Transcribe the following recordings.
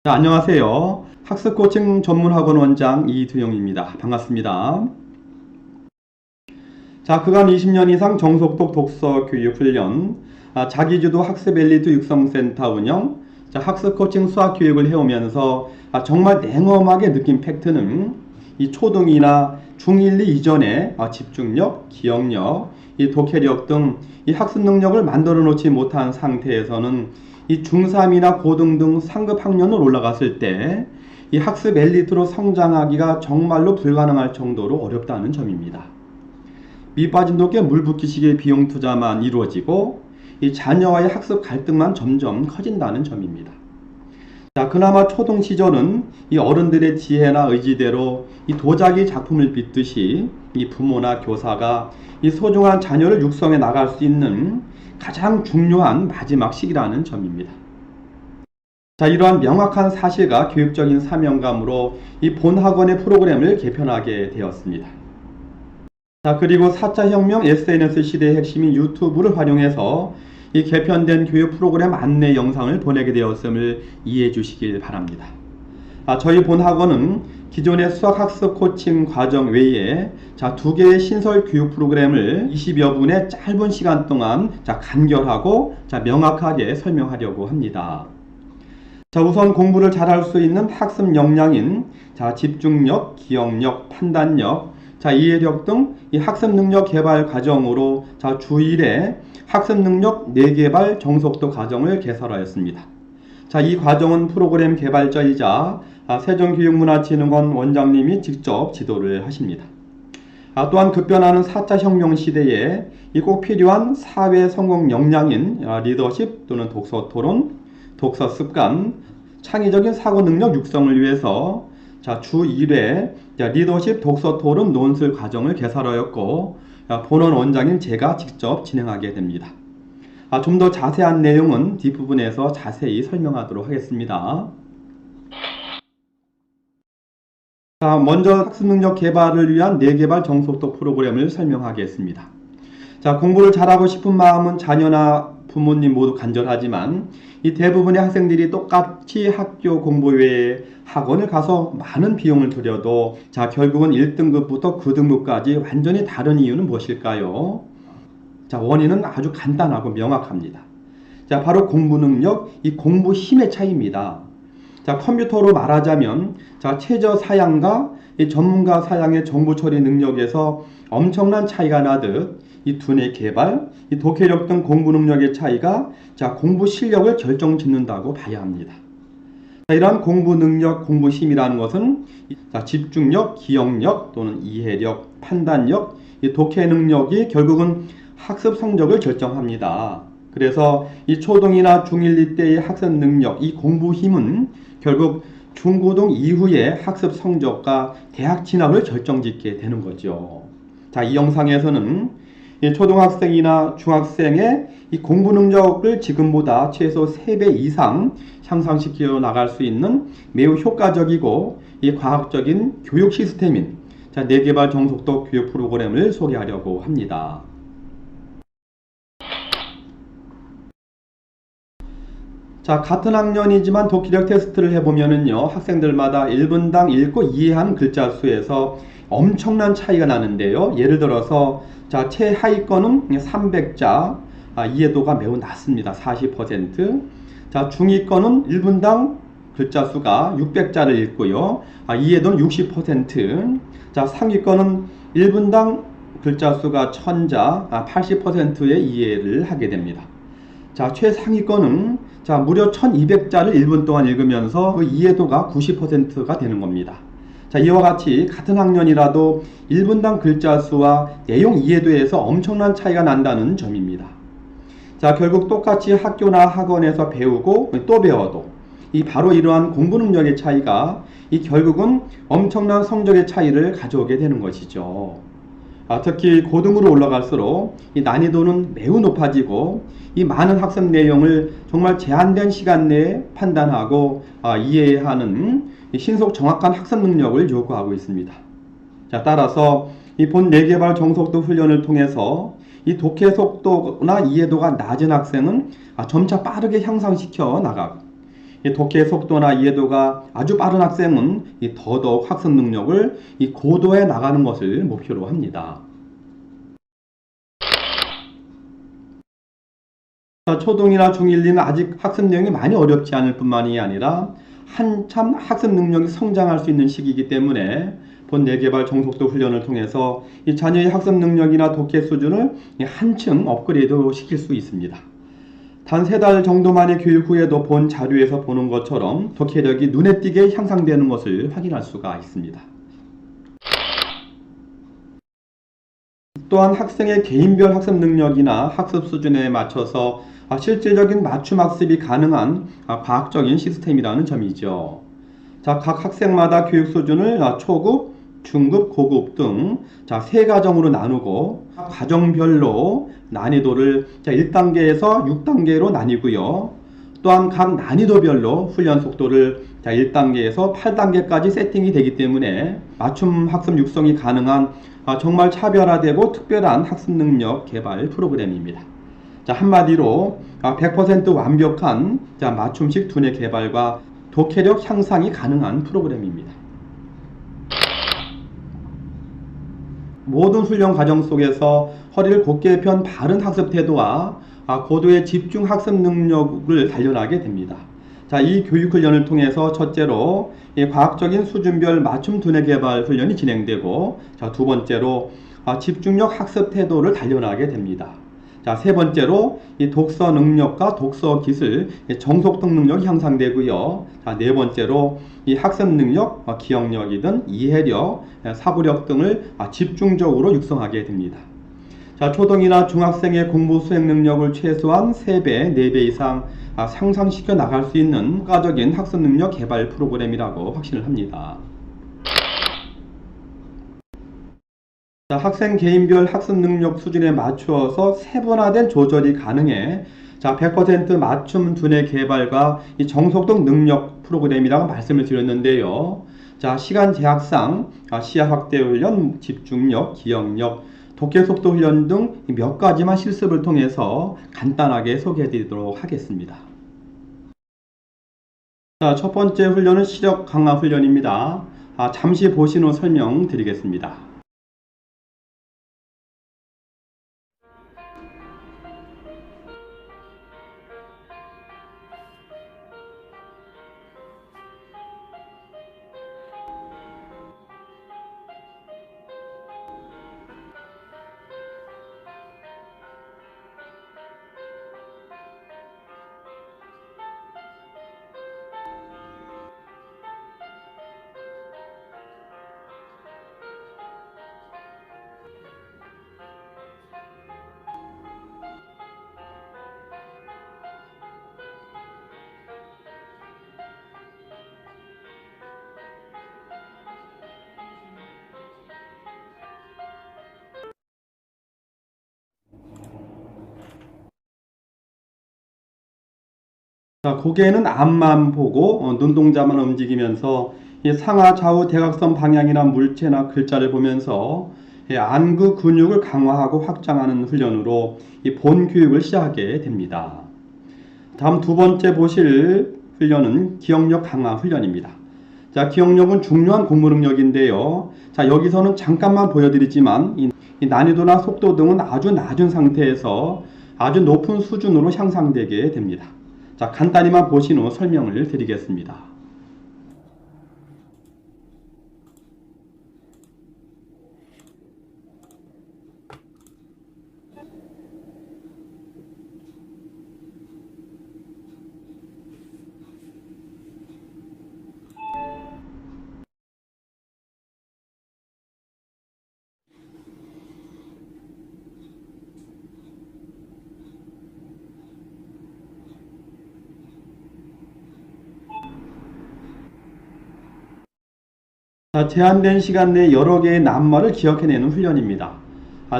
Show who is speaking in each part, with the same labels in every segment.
Speaker 1: 자, 안녕하세요. 학습 코칭 전문학원 원장 이두영입니다. 반갑습니다. 자, 그간 20년 이상 정속독 독서 교육 훈련, 자기주도 학습 엘리트 육성센터 운영, 자, 학습 코칭 수학 교육을 해오면서 정말 냉엄하게 느낀 팩트는 이 초등이나 중1, 2 이전에 집중력, 기억력, 이 독해력 등 이 학습 능력을 만들어 놓지 못한 상태에서는 이 중3이나 고등 등 상급 학년을 올라갔을 때 이 학습 엘리트로 성장하기가 정말로 불가능할 정도로 어렵다는 점입니다. 밑 빠진 독에 물 붓기식의 비용 투자만 이루어지고 이 자녀와의 학습 갈등만 점점 커진다는 점입니다. 자, 그나마 초등 시절은 이 어른들의 지혜나 의지대로 이 도자기 작품을 빚듯이 이 부모나 교사가 이 소중한 자녀를 육성해 나갈 수 있는 가장 중요한 마지막 시기라는 점입니다. 자, 이러한 명확한 사실과 교육적인 사명감으로 이 본학원의 프로그램을 개편하게 되었습니다. 자, 그리고 4차 혁명 SNS 시대의 핵심인 유튜브를 활용해서 이 개편된 교육 프로그램 안내 영상을 보내게 되었음을 이해해 주시길 바랍니다. 저희 본학원은 기존의 수학학습 코칭 과정 외에 두 개의 신설 교육 프로그램을 20여 분의 짧은 시간 동안 간결하고 명확하게 설명하려고 합니다. 자, 우선 공부를 잘할 수 있는 학습 역량인 집중력, 기억력, 판단력, 이해력 등 이 학습 능력 개발 과정으로 주 1회 학습 능력 뇌개발 정속도 과정을 개설하였습니다. 자, 이 과정은 프로그램 개발자이자 세종교육문화진흥원 원장님이 직접 지도를 하십니다. 또한 급변하는 4차 혁명 시대에 꼭 필요한 사회 성공 역량인 리더십 또는 독서 토론, 독서 습관, 창의적인 사고 능력 육성을 위해서 주 1회 리더십 독서 토론 논술 과정을 개설하였고 본원 원장인 제가 직접 진행하게 됩니다. 좀 더 자세한 내용은 뒷부분에서 자세히 설명하도록 하겠습니다. 자, 먼저 학습 능력 개발을 위한 뇌개발 정속도 프로그램을 설명하겠습니다. 자, 공부를 잘하고 싶은 마음은 자녀나 부모님 모두 간절하지만 이 대부분의 학생들이 똑같이 학교 공부 외에 학원을 가서 많은 비용을 들여도 결국은 1등급부터 9등급까지 완전히 다른 이유는 무엇일까요? 원인은 아주 간단하고 명확합니다. 바로 공부 능력, 이 공부 힘의 차이입니다. 컴퓨터로 말하자면 최저 사양과 이 전문가 사양의 정보 처리 능력에서 엄청난 차이가 나듯 이 두뇌 개발, 이 독해력 등 공부 능력의 차이가 공부 실력을 결정짓는다고 봐야 합니다. 이러한 공부 능력, 공부 힘이라는 것은 집중력, 기억력 또는 이해력, 판단력, 이 독해 능력이 결국은 학습 성적을 결정합니다. 그래서 이 초등이나 중1, 2때의 학습 능력, 이 공부 힘은 결국 중고등 이후의 학습 성적과 대학 진학을 결정짓게 되는 거죠. 이 영상에서는 이 초등학생이나 중학생의 이 공부 능력을 지금보다 최소 3배 이상 향상시켜 나갈 수 있는 매우 효과적이고 이 과학적인 교육 시스템인 뇌개발 정속도 교육 프로그램을 소개하려고 합니다. 같은 학년이지만 독해력 테스트를 해보면은요, 학생들마다 1분당 읽고 이해한 글자 수에서 엄청난 차이가 나는데요. 예를 들어서 최하위권은 300자, 이해도가 매우 낮습니다. 40%. 중위권은 1분당 글자 수가 600자를 읽고요. 이해도는 60%. 상위권은 1분당 글자 수가 1000자, 80%의 이해를 하게 됩니다. 최상위권은 무려 1200자를 1분 동안 읽으면서 그 이해도가 90%가 되는 겁니다. 이와 같이 같은 학년이라도 1분당 글자 수와 내용 이해도에서 엄청난 차이가 난다는 점입니다. 결국 똑같이 학교나 학원에서 배우고 또 배워도 바로 이러한 공부 능력의 차이가 결국은 엄청난 성적의 차이를 가져오게 되는 것이죠. 특히 고등으로 올라갈수록 이 난이도는 매우 높아지고 이 많은 학습 내용을 정말 제한된 시간 내에 판단하고 이해하는 신속 정확한 학습 능력을 요구하고 있습니다. 따라서 이 본 뇌개발 정속도 훈련을 통해서 이 독해 속도나 이해도가 낮은 학생은 점차 빠르게 향상시켜 나가고 이 독해 속도나 이해도가 아주 빠른 학생은 더더욱 학습 능력을 고도해 나가는 것을 목표로 합니다. 초등이나 중1, 2는 아직 학습 내용이 많이 어렵지 않을 뿐만이 아니라 한참 학습 능력이 성장할 수 있는 시기이기 때문에 본 뇌개발 정속도 훈련을 통해서 이 자녀의 학습 능력이나 독해 수준을 한층 업그레이드 시킬 수 있습니다. 단 3달 정도만의 교육 후에도 본 자료에서 보는 것처럼 독해력이 눈에 띄게 향상되는 것을 확인할 수가 있습니다. 또한 학생의 개인별 학습 능력이나 학습 수준에 맞춰서 실질적인 맞춤 학습이 가능한 과학적인 시스템이라는 점이죠. 자, 각 학생마다 교육 수준을 초급, 중급, 고급 등 3과정으로 나누고 과정별로 난이도를 1단계에서 6단계로 나뉘고요. 또한 각 난이도별로 훈련 속도를 1단계에서 8단계까지 세팅이 되기 때문에 맞춤 학습 육성이 가능한 정말 차별화되고 특별한 학습 능력 개발 프로그램입니다. 자, 한마디로 100% 완벽한 맞춤식 두뇌 개발과 독해력 향상이 가능한 프로그램입니다. 모든 훈련 과정 속에서 허리를 곧게 편 바른 학습 태도와 고도의 집중 학습 능력을 단련하게 됩니다. 자, 이 교육 훈련을 통해서 첫째로 과학적인 수준별 맞춤 두뇌 개발 훈련이 진행되고, 자, 두 번째로 집중력 학습 태도를 단련하게 됩니다. 자, 세 번째로 독서 능력과 독서 기술, 정속독 능력이 향상되고요. 자, 네 번째로 학습 능력, 기억력이든 이해력, 사고력 등을 집중적으로 육성하게 됩니다. 자, 초등이나 중학생의 공부 수행 능력을 최소한 3배, 4배 이상 상상시켜 나갈 수 있는 효과적인 학습 능력 개발 프로그램이라고 확신을 합니다. 자, 학생 개인별 학습 능력 수준에 맞추어서 세분화된 조절이 가능해 100% 맞춤 두뇌 개발과 정속독 능력 프로그램이라고 말씀을 드렸는데요. 자, 시간 제약상 시야 확대 훈련, 집중력, 기억력, 독해 속도 훈련 등 몇 가지만 실습을 통해서 간단하게 소개해 드리도록 하겠습니다. 자, 첫 번째 훈련은 시력 강화 훈련입니다. 잠시 보신 후 설명드리겠습니다. 자, 고개는 앞만 보고 눈동자만 움직이면서 상하 좌우 대각선 방향이나 물체나 글자를 보면서 안구 근육을 강화하고 확장하는 훈련으로 본 교육을 시작하게 됩니다. 다음 두 번째 보실 훈련은 기억력 강화 훈련입니다. 자, 기억력은 중요한 공부 능력인데요. 자, 여기서는 잠깐만 보여드리지만 이 난이도나 속도 등은 아주 낮은 상태에서 아주 높은 수준으로 향상되게 됩니다. 자, 간단히만 보신 후 설명을 드리겠습니다. 자, 제한된 시간 내에 여러 개의 낱말을 기억해내는 훈련입니다.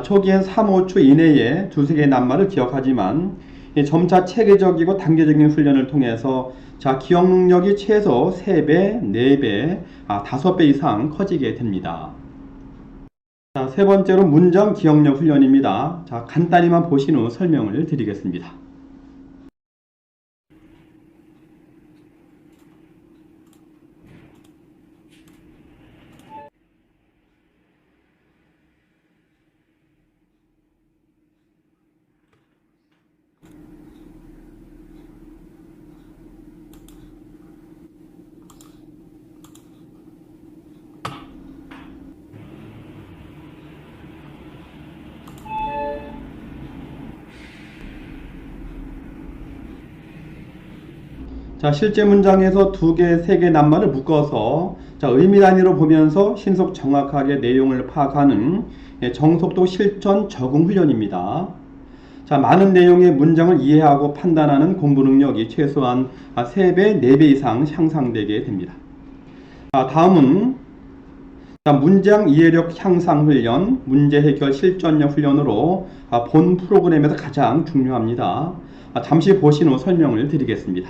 Speaker 1: 초기엔 3, 5초 이내에 두세 개의 낱말을 기억하지만 점차 체계적이고 단계적인 훈련을 통해서 기억 능력이 최소 3배, 4배, 5배 이상 커지게 됩니다. 자, 세 번째로 문장 기억력 훈련입니다. 자, 간단히만 보신 후 설명을 드리겠습니다. 자, 실제 문장에서 두 개, 세 개 낱말을 묶어서 자, 의미 단위로 보면서 신속 정확하게 내용을 파악하는 정속도 실전 적응 훈련입니다. 자, 많은 내용의 문장을 이해하고 판단하는 공부 능력이 최소한 3배, 4배 이상 향상되게 됩니다. 자, 다음은 문장 이해력 향상 훈련, 문제 해결 실전력 훈련으로 본 프로그램에서 가장 중요합니다. 잠시 보신 후 설명을 드리겠습니다.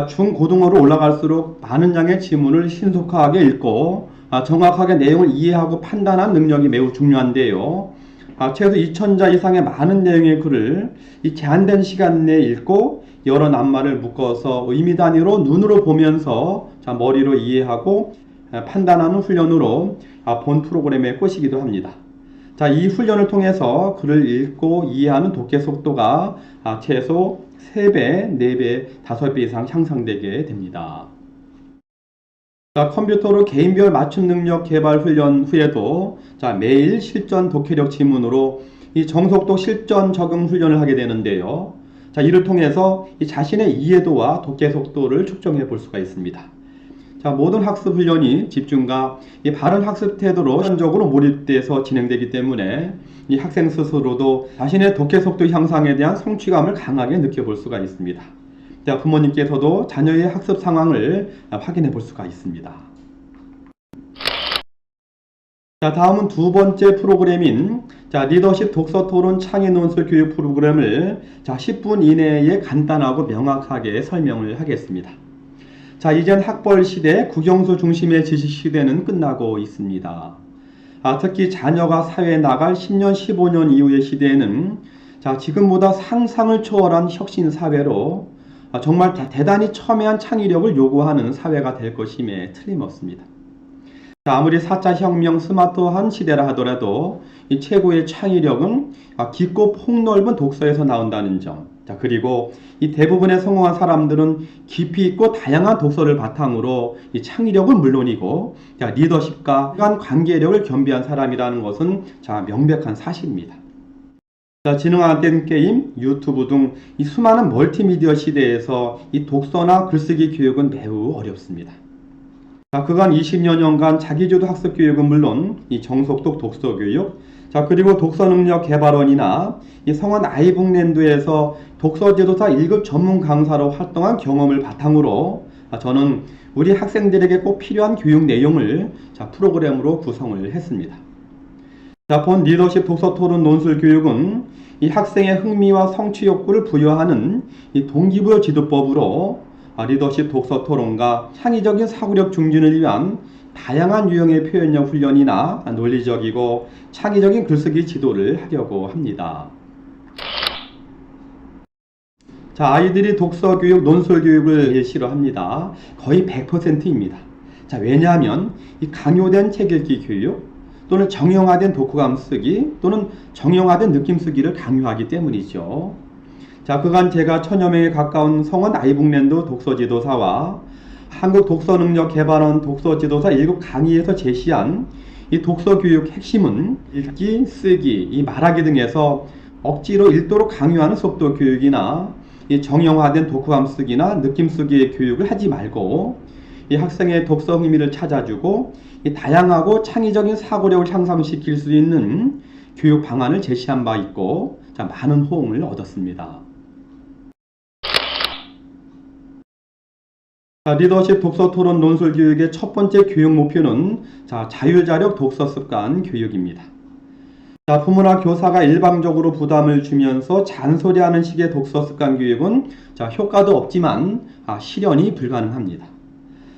Speaker 1: 중고등어로 올라갈수록 많은 양의 지문을 신속하게 읽고 정확하게 내용을 이해하고 판단하는 능력이 매우 중요한데요. 최소 2000자 이상의 많은 내용의 글을 이 제한된 시간 내에 읽고 여러 낱말을 묶어서 의미 단위로 눈으로 보면서 머리로 이해하고 판단하는 훈련으로 본 프로그램의 꽃이기도 합니다. 자, 이 훈련을 통해서 글을 읽고 이해하는 독해 속도가 최소 3배, 4배, 5배 이상 향상되게 됩니다. 자, 컴퓨터로 개인별 맞춤 능력 개발 훈련 후에도 매일 실전 독해력 지문으로 이 정속도 실전 적응 훈련을 하게 되는데요. 이를 통해서 이 자신의 이해도와 독해 속도를 측정해 볼 수가 있습니다. 모든 학습 훈련이 집중과 이 바른 학습 태도로 현적으로 몰입돼서 진행되기 때문에 이 학생 스스로도 자신의 독해 속도 향상에 대한 성취감을 강하게 느껴볼 수가 있습니다. 부모님께서도 자녀의 학습 상황을 확인해 볼 수가 있습니다. 다음은 두 번째 프로그램인 리더십 독서 토론 창의 논술 교육 프로그램을 10분 이내에 간단하고 명확하게 설명을 하겠습니다. 이젠 학벌 시대, 국영수 중심의 지식 시대는 끝나고 있습니다. 특히 자녀가 사회에 나갈 10년, 15년 이후의 시대에는 지금보다 상상을 초월한 혁신 사회로 정말 대단히 첨예한 창의력을 요구하는 사회가 될 것임에 틀림없습니다. 아무리 4차 혁명 스마트한 시대라 하더라도 이 최고의 창의력은 깊고 폭넓은 독서에서 나온다는 점, 그리고 이 대부분의 성공한 사람들은 깊이 있고 다양한 독서를 바탕으로 이 창의력은 물론이고 리더십과 관계력을 겸비한 사람이라는 것은 명백한 사실입니다. 지능화된 게임, 유튜브 등 이 수많은 멀티미디어 시대에서 이 독서나 글쓰기 교육은 매우 어렵습니다. 그간 20여 년간 자기주도 학습 교육은 물론 이 정속독 독서 교육, 그리고 독서능력 개발원이나 이 성원 아이북랜드에서 독서지도사 1급 전문 강사로 활동한 경험을 바탕으로 저는 우리 학생들에게 꼭 필요한 교육 내용을 프로그램으로 구성을 했습니다. 본 리더십 독서 토론 논술 교육은 이 학생의 흥미와 성취 욕구를 부여하는 이 동기부여 지도법으로 리더십 독서 토론과 창의적인 사고력 증진을 위한 다양한 유형의 표현력 훈련이나 논리적이고 창의적인 글쓰기 지도를 하려고 합니다. 아이들이 독서 교육, 논술 교육을 예시로 합니다. 거의 100%입니다. 왜냐하면 이 강요된 책 읽기 교육 또는 정형화된 독후감 쓰기 또는 정형화된 느낌 쓰기를 강요하기 때문이죠. 그간 제가 1000여 명에 가까운 성원 아이북랜드 독서지도사와 한국독서능력개발원 독서지도사 1급 강의에서 제시한 이 독서교육 핵심은 읽기, 쓰기, 이 말하기 등에서 억지로 읽도록 강요하는 속도 교육이나 이 정형화된 독후감 쓰기나 느낌 쓰기의 교육을 하지 말고 이 학생의 독서 흥미를 찾아주고 이 다양하고 창의적인 사고력을 향상시킬 수 있는 교육 방안을 제시한 바 있고 많은 호응을 얻었습니다. 리더십 독서 토론 논술 교육의 첫 번째 교육 목표는 자율자력 독서 습관 교육입니다. 자, 부모나 교사가 일방적으로 부담을 주면서 잔소리하는 식의 독서 습관 교육은 자, 효과도 없지만 실현이 불가능합니다.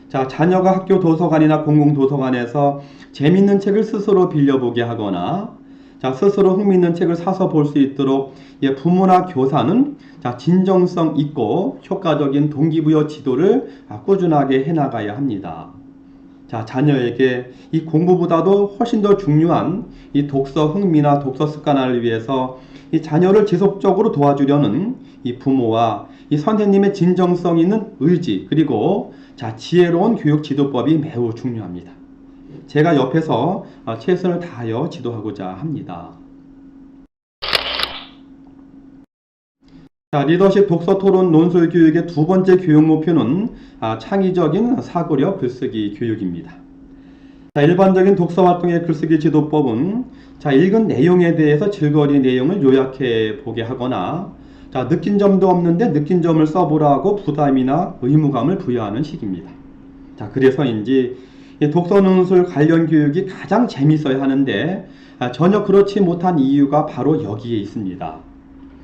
Speaker 1: 자, 자녀가 학교 도서관이나 공공도서관에서 재밌는 책을 스스로 빌려보게 하거나 자, 스스로 흥미있는 책을 사서 볼 수 있도록 부모나 교사는 자, 진정성 있고 효과적인 동기부여 지도를 꾸준하게 해나가야 합니다. 자, 자녀에게 이 공부보다도 훨씬 더 중요한 이 독서 흥미나 독서 습관을 위해서 이 자녀를 지속적으로 도와주려는 이 부모와 이 선생님의 진정성 있는 의지 그리고 자, 지혜로운 교육 지도법이 매우 중요합니다. 제가 옆에서 최선을 다하여 지도하고자 합니다. 자, 리더십 독서 토론 논술 교육의 두 번째 교육 목표는 창의적인 사고력 글쓰기 교육입니다. 자, 일반적인 독서 활동의 글쓰기 지도법은 자, 읽은 내용에 대해서 질거리 내용을 요약해 보게 하거나 자, 느낀 점도 없는데 느낀 점을 써보라고 부담이나 의무감을 부여하는 식입니다. 자, 그래서인지 독서 논술 관련 교육이 가장 재밌어야 하는데 전혀 그렇지 못한 이유가 바로 여기에 있습니다.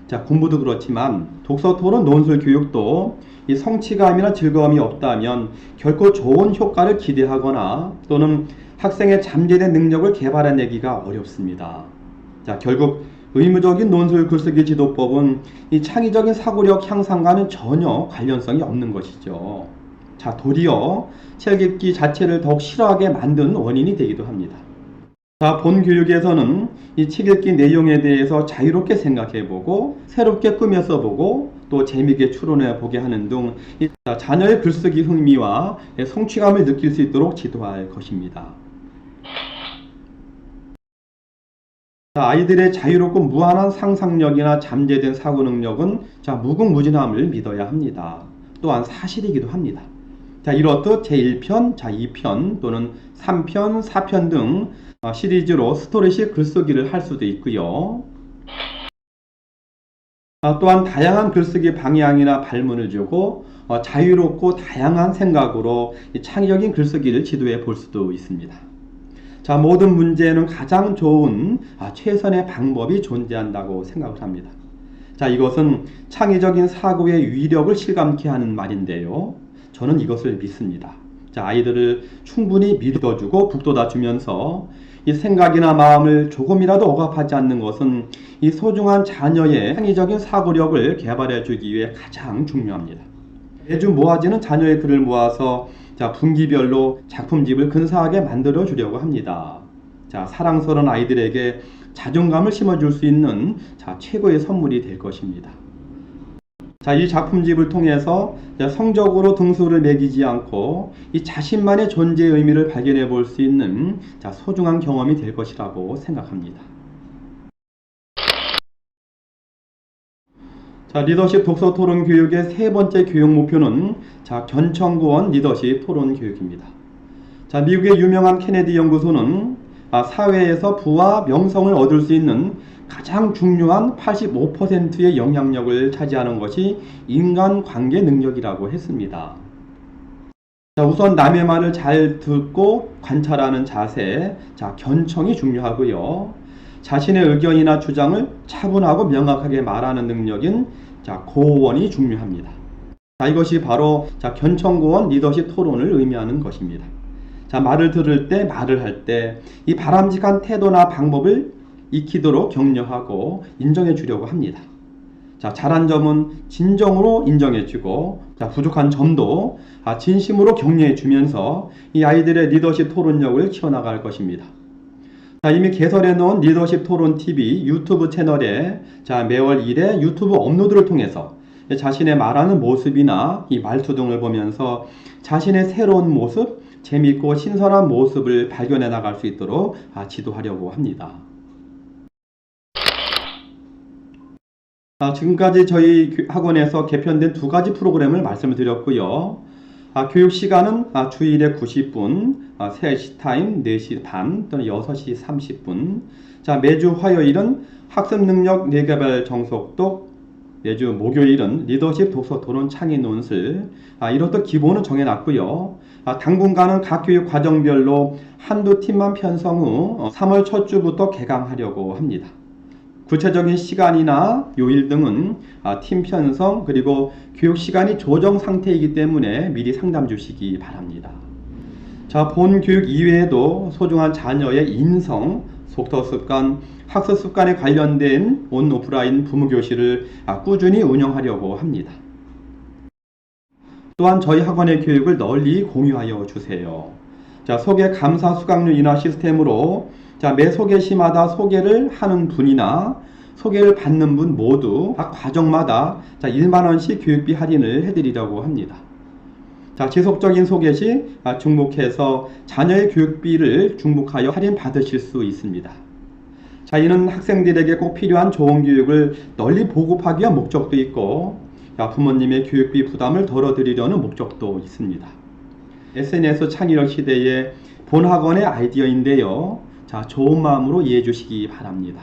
Speaker 1: 자, 공부도 그렇지만 독서 토론 논술 교육도 이 성취감이나 즐거움이 없다면 결코 좋은 효과를 기대하거나 또는 학생의 잠재된 능력을 개발해내기가 어렵습니다. 자, 결국 의무적인 논술 글쓰기 지도법은 이 창의적인 사고력 향상과는 전혀 관련성이 없는 것이죠. 자, 도리어 책 읽기 자체를 더욱 싫어하게 만드는 원인이 되기도 합니다. 자, 본 교육에서는 이 책 읽기 내용에 대해서 자유롭게 생각해보고 새롭게 꾸며 써보고 또 재미있게 추론해보게 하는 등 자녀의 글쓰기 흥미와 성취감을 느낄 수 있도록 지도할 것입니다. 자, 아이들의 자유롭고 무한한 상상력이나 잠재된 사고 능력은 자, 무궁무진함을 믿어야 합니다. 또한 사실이기도 합니다. 자, 이렇듯 제1편, 자, 2편 또는 3편, 4편 등 시리즈로 스토리식 글쓰기를 할 수도 있고요. 또한 다양한 글쓰기 방향이나 발문을 주고 자유롭고 다양한 생각으로 창의적인 글쓰기를 지도해 볼 수도 있습니다. 자, 모든 문제에는 가장 좋은 최선의 방법이 존재한다고 생각을 합니다. 자, 이것은 창의적인 사고의 위력을 실감케 하는 말인데요. 저는 이것을 믿습니다. 자, 아이들을 충분히 믿어주고 북돋아주면서 이 생각이나 마음을 조금이라도 억압하지 않는 것은 이 소중한 자녀의 창의적인 사고력을 개발해주기 위해 가장 중요합니다. 매주 모아지는 자녀의 글을 모아서 자, 분기별로 작품집을 근사하게 만들어 주려고 합니다. 자, 사랑스러운 아이들에게 자존감을 심어줄 수 있는 자, 최고의 선물이 될 것입니다. 자, 이 작품집을 통해서 성적으로 등수를 매기지 않고 이 자신만의 존재의 의미를 발견해 볼 수 있는 자, 소중한 경험이 될 것이라고 생각합니다. 자, 리더십 독서 토론 교육의 세 번째 교육 목표는 자, 견청구원 리더십 토론 교육입니다. 자, 미국의 유명한 케네디 연구소는 사회에서 부와 명성을 얻을 수 있는 가장 중요한 85%의 영향력을 차지하는 것이 인간관계 능력이라고 했습니다. 자, 우선 남의 말을 잘 듣고 관찰하는 자세, 자, 견청이 중요하고요. 자신의 의견이나 주장을 차분하고 명확하게 말하는 능력인 자, 고원이 중요합니다. 자, 이것이 바로 자, 견청고원 리더십 토론을 의미하는 것입니다. 자, 말을 들을 때, 말을 할 때 이 바람직한 태도나 방법을 익히도록 격려하고 인정해 주려고 합니다. 자, 잘한 점은 진정으로 인정해 주고 자, 부족한 점도 진심으로 격려해 주면서 이 아이들의 리더십 토론력을 키워나갈 것입니다. 자, 이미 개설해 놓은 리더십 토론 TV 유튜브 채널에 자, 매월 1회 유튜브 업로드를 통해서 자신의 말하는 모습이나 이 말투 등을 보면서 자신의 새로운 모습, 재미있고 신선한 모습을 발견해 나갈 수 있도록 지도하려고 합니다. 지금까지 저희 학원에서 개편된 두 가지 프로그램을 말씀을 드렸고요. 교육 시간은 주일에 90분, 3시 타임 4시 반 또는 6시 30분. 자, 매주 화요일은 학습 능력 뇌개발 정속독 매주 목요일은 리더십 독서 토론 창의 논술, 이렇듯 기본은 정해놨고요. 당분간은 각 교육 과정별로 한두 팀만 편성 후 3월 첫 주부터 개강하려고 합니다. 구체적인 시간이나 요일 등은 팀 편성 그리고 교육 시간이 조정 상태이기 때문에 미리 상담 주시기 바랍니다. 자, 본 교육 이외에도 소중한 자녀의 인성, 속도 습관, 학습 습관에 관련된 온 오프라인 부모 교실을 꾸준히 운영하려고 합니다. 또한 저희 학원의 교육을 널리 공유하여 주세요. 자, 소개 감사 수강료 인하 시스템으로 매 소개시마다 소개를 하는 분이나 소개를 받는 분 모두 각 과정마다 1만원씩 교육비 할인을 해드리려고 합니다. 자, 지속적인 소개 시 중복해서 자녀의 교육비를 중복하여 할인 받으실 수 있습니다. 자, 이는 학생들에게 꼭 필요한 좋은 교육을 널리 보급하기 위한 목적도 있고 부모님의 교육비 부담을 덜어드리려는 목적도 있습니다. SNS 창의력 시대의 본 학원의 아이디어인데요. 자, 좋은 마음으로 이해해 주시기 바랍니다.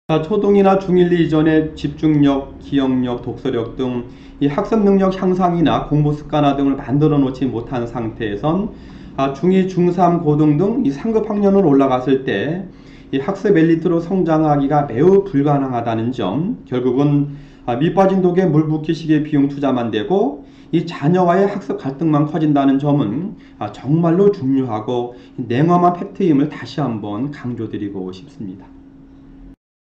Speaker 1: 자, 초등이나 중1 이전에 집중력, 기억력, 독서력 등 이 학습 능력 향상이나 공부 습관화 등을 만들어 놓지 못한 상태에선 중2, 중3, 고등 등 이 상급 학년으로 올라갔을 때 이 학습 엘리트로 성장하기가 매우 불가능하다는 점, 결국은 밑빠진 독에 물 붓기식의 비용 투자만 되고 이 자녀와의 학습 갈등만 커진다는 점은 정말로 중요하고 냉엄한 팩트임을 다시 한번 강조드리고 싶습니다.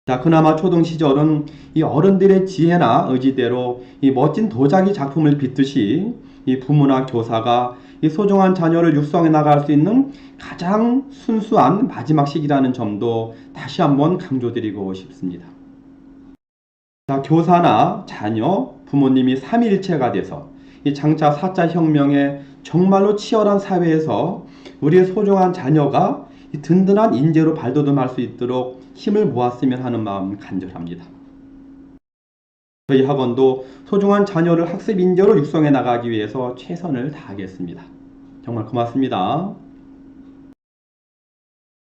Speaker 1: 자, 그나마 초등 시절은 이 어른들의 지혜나 의지대로 이 멋진 도자기 작품을 빚듯이 이 부모나 교사가 이 소중한 자녀를 육성해 나갈 수 있는 가장 순수한 마지막 시기라는 점도 다시 한번 강조드리고 싶습니다. 자, 교사나 자녀, 부모님이 삼위일체가 돼서 이 장차 4차 혁명의 정말로 치열한 사회에서 우리의 소중한 자녀가 이 든든한 인재로 발돋움할 수 있도록 힘을 모았으면 하는 마음 간절합니다. 저희 학원도 소중한 자녀를 학습 인재로 육성해 나가기 위해서 최선을 다하겠습니다. 정말 고맙습니다.